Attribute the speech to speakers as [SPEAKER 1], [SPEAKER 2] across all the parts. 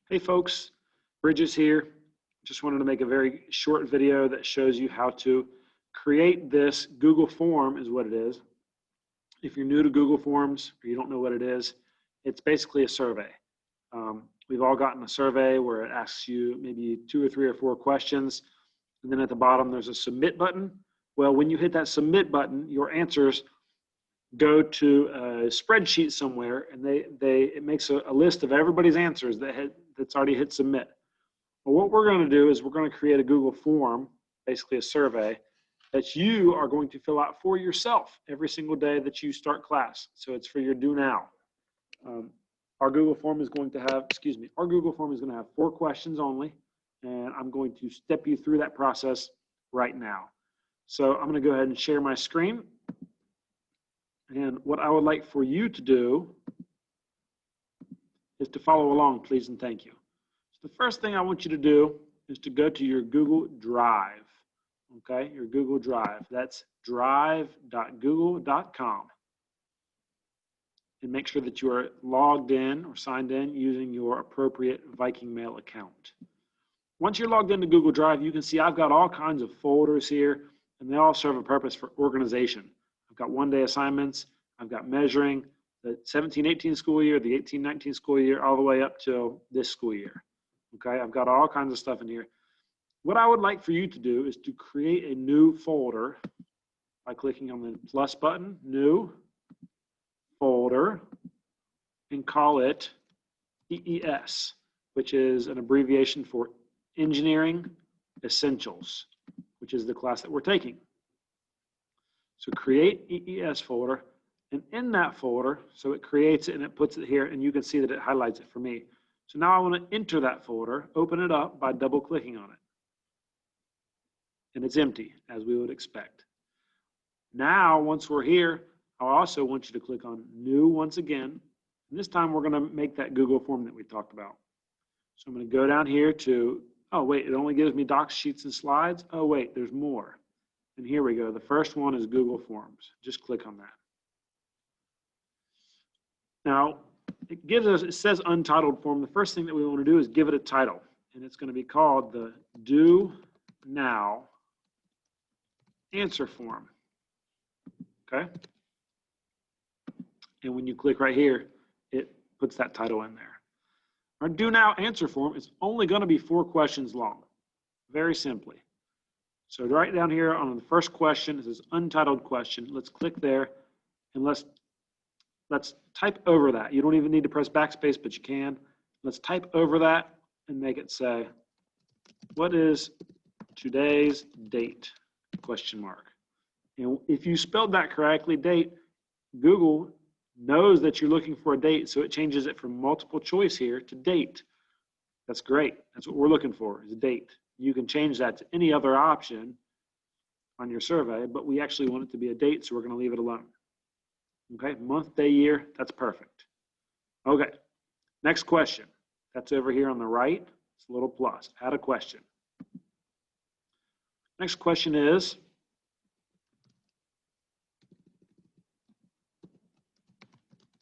[SPEAKER 1] Hey folks, Bridges here. Just wanted to make a very short video that shows you how to create this Google form is what it is. If you're new to Google Forms or you don't know what it is, it's basically a survey. We've all gotten a survey where it asks you maybe 2 or 3 or 4 questions, and then at the bottom there's a submit button. Well, when you hit that submit button, your answers go to a spreadsheet somewhere, and it makes a list of everybody's answers that's already hit submit. Well, what we're going to do is we're going to create a Google form, basically a survey, that you are going to fill out for yourself every single day that you start class. So it's for your do now. Our Google form is going to have, our Google form is going to have 4 questions only, and I'm going to step you through that process right now. So I'm going to go ahead and share my screen. And what I would like for you to do is to follow along, please and thank you. So the first thing I want you to do is to go to your Google Drive, okay? Your Google Drive. That's drive.google.com. And make sure that you are logged in or signed in using your appropriate Viking Mail account. Once you're logged into Google Drive, you can see I've got all kinds of folders here, and they all serve a purpose for organization. I've got one-day assignments, I've got measuring, the 17-18 school year, the 18-19 school year, all the way up to this school year. Okay, I've got all kinds of stuff in here. What I would like for you to do is to create a new folder by clicking on the plus button, new folder, and call it EES, which is an abbreviation for Engineering Essentials, which is the class that we're taking. So create EES folder, and in that folder, so it creates it and it puts it here, and you can see that it highlights it for me. So now I want to enter that folder, open it up by double clicking on it. And it's empty, as we would expect. Now, once we're here, I also want you to click on New once again. And this time we're going to make that Google form that we talked about. So I'm going to go down here to, oh wait, it only gives me docs, sheets, and slides. Oh wait, there's more. And here we go. The first one is Google Forms. Just click on that. Now, it says untitled form. The first thing that we want to do is give it a title. And it's going to be called the Do Now Answer Form. Okay? And when you click right here, it puts that title in there. Our Do Now Answer Form is only going to be 4 questions long. Very simply. So right down here on the first question, it says untitled question. Let's click there, and let's type over that. You don't even need to press backspace, but you can. Let's type over that and make it say, what is today's date? Question mark. And if you spelled that correctly, date, Google knows that you're looking for a date, so it changes it from multiple choice here to date. That's great. That's what we're looking for, is a date. You can change that to any other option on your survey, but we actually want it to be a date, so we're going to leave it alone. Okay, month, day, year, that's perfect. Okay, next question. That's over here on the right. It's a little plus. Add a question. Next question is,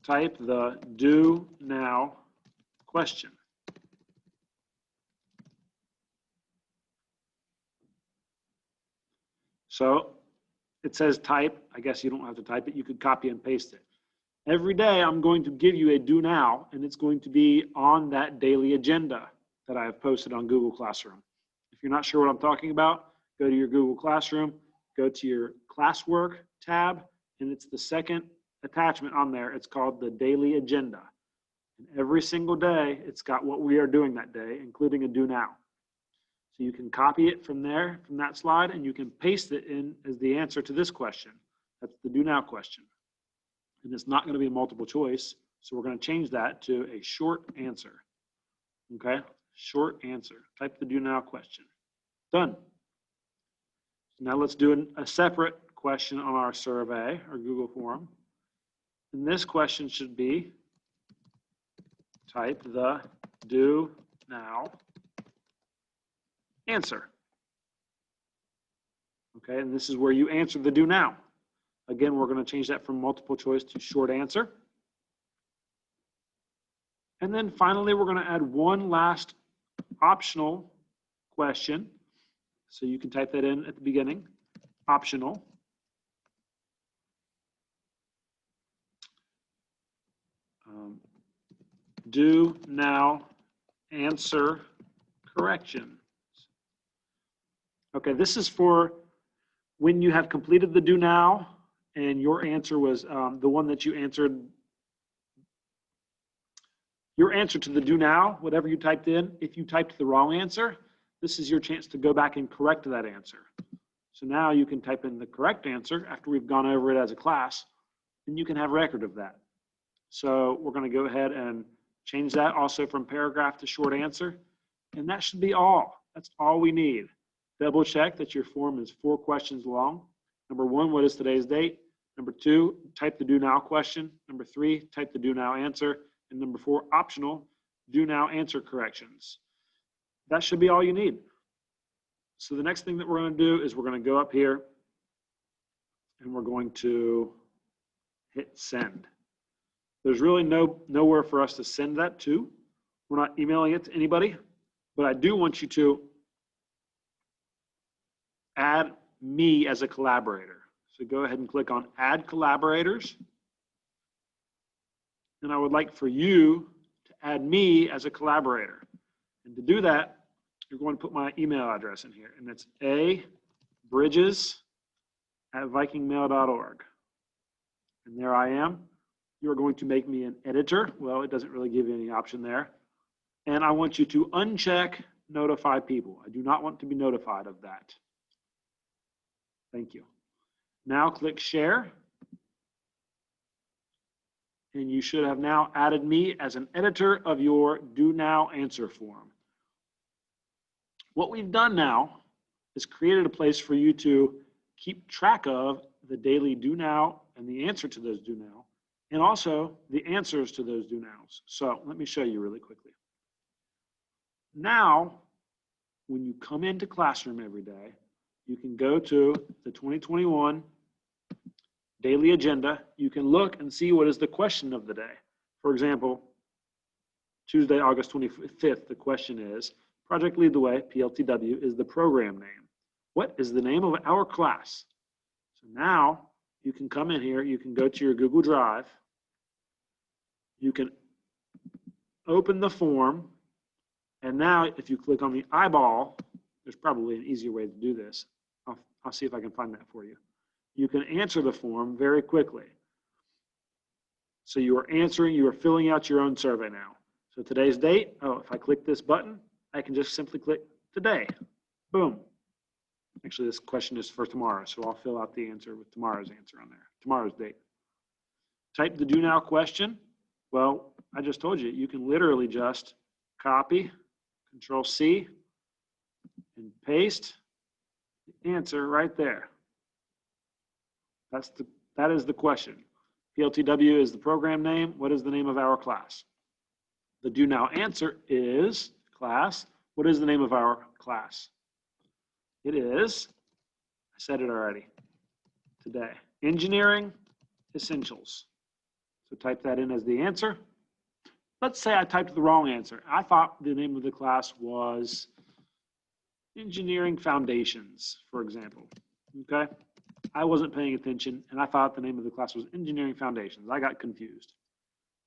[SPEAKER 1] type the do now question. So it says type. I guess you don't have to type it. You could copy and paste it. Every day I'm going to give you a do now, and it's going to be on that daily agenda that I have posted on Google Classroom. If you're not sure what I'm talking about, go to your Google Classroom, go to your classwork tab, and it's the second attachment on there. It's called the daily agenda. And every single day, it's got what we are doing that day, including a do now. So you can copy it from there, from that slide, and you can paste it in as the answer to this question. That's the do now question. And it's not going to be a multiple choice, so we're going to change that to a short answer. Okay, short answer. Type the do now question. Done. Now let's do a separate question on our survey or Google form. And this question should be, type the do now answer. Okay, and this is where you answer the do now. Again, we're going to change that from multiple choice to short answer. And then finally, we're going to add one last optional question. So you can type that in at the beginning, optional. Do now answer corrections. Okay, this is for when you have completed the do now and your answer was the one that you answered. Your answer to the do now, whatever you typed in, if you typed the wrong answer, this is your chance to go back and correct that answer. So now you can type in the correct answer after we've gone over it as a class, and you can have record of that. So we're going to go ahead and change that also from paragraph to short answer, and that should be all. That's all we need. Double check that your form is 4 questions long. Number 1, what is today's date? Number 2, type the do now question. Number 3, type the do now answer. And number 4, optional, do now answer corrections. That should be all you need. So the next thing that we're going to do is we're going to go up here and we're going to hit send. There's really nowhere for us to send that to. We're not emailing it to anybody, but I do want you to add me as a collaborator. So go ahead and click on add collaborators. And I would like for you to add me as a collaborator. And to do that, you're going to put my email address in here, and it's abridges@vikingmail.org. And there I am. You're going to make me an editor. Well, it doesn't really give you any option there. And I want you to uncheck notify people. I do not want to be notified of that. Thank you. Now click share. And you should have now added me as an editor of your do now answer form. What we've done now is created a place for you to keep track of the daily do now and the answer to those do now, and also the answers to those do nows. So let me show you really quickly. Now, when you come into Classroom every day, you can go to the 2021 daily agenda. You can look and see what is the question of the day. For example, Tuesday, August 25th, the question is, Project Lead the Way, PLTW, is the program name. What is the name of our class? So now you can come in here, you can go to your Google Drive, you can open the form, and now if you click on the eyeball, there's probably an easier way to do this. I'll see if I can find that for you. You can answer the form very quickly. So you are answering, you are filling out your own survey now. So today's date, if I click this button, I can just simply click today. Boom. Actually, this question is for tomorrow, so I'll fill out the answer with tomorrow's answer on there, tomorrow's date. Type the do now question. Well, I just told you, you can literally just copy, Control C, and paste the answer right there. That is the question. PLTW is the program name. What is the name of our class? The do now answer is class. What is the name of our class? It is, I said it already, today, Engineering Essentials. So type that in as the answer. Let's say I typed the wrong answer. I thought the name of the class was Engineering Foundations, for example, okay? I wasn't paying attention, and I thought the name of the class was Engineering Foundations. I got confused,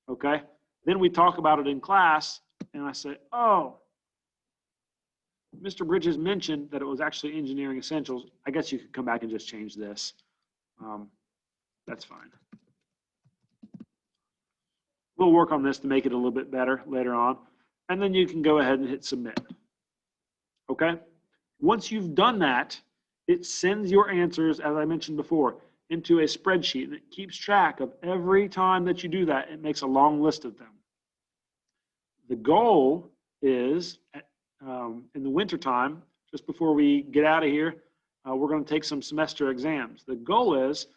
[SPEAKER 1] okay? Then we talk about it in class, and I say, oh, Mr. Bridges mentioned that it was actually Engineering Essentials. I guess you could come back and just change this. That's fine. We'll work on this to make it a little bit better later on, and then you can go ahead and hit submit, okay? Once you've done that, it sends your answers, as I mentioned before, into a spreadsheet, and it keeps track of every time that you do that. It makes a long list of them. The goal is, in the wintertime, just before we get out of here, we're going to take some semester exams. The goal is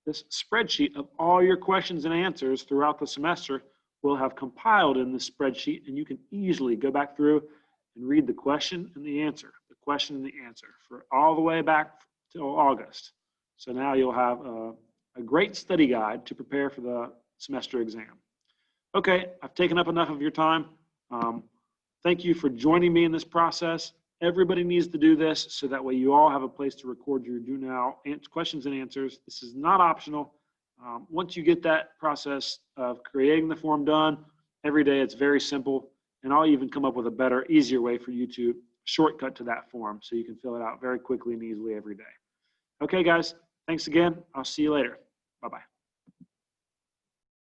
[SPEAKER 1] this spreadsheet of all your questions and answers throughout the semester will have compiled in this spreadsheet, and you can easily go back through and read the question and the answer, for all the way back till August. So now you'll have a great study guide to prepare for the semester exam. Okay, I've taken up enough of your time. Thank you for joining me in this process. Everybody needs to do this so that way you all have a place to record your do now questions and answers. This is not optional. Once you get that process of creating the form done, every day it's very simple, and I'll even come up with a better, easier way for you to shortcut to that form so you can fill it out very quickly and easily every day. Okay, guys, thanks again. I'll see you later. Bye-bye.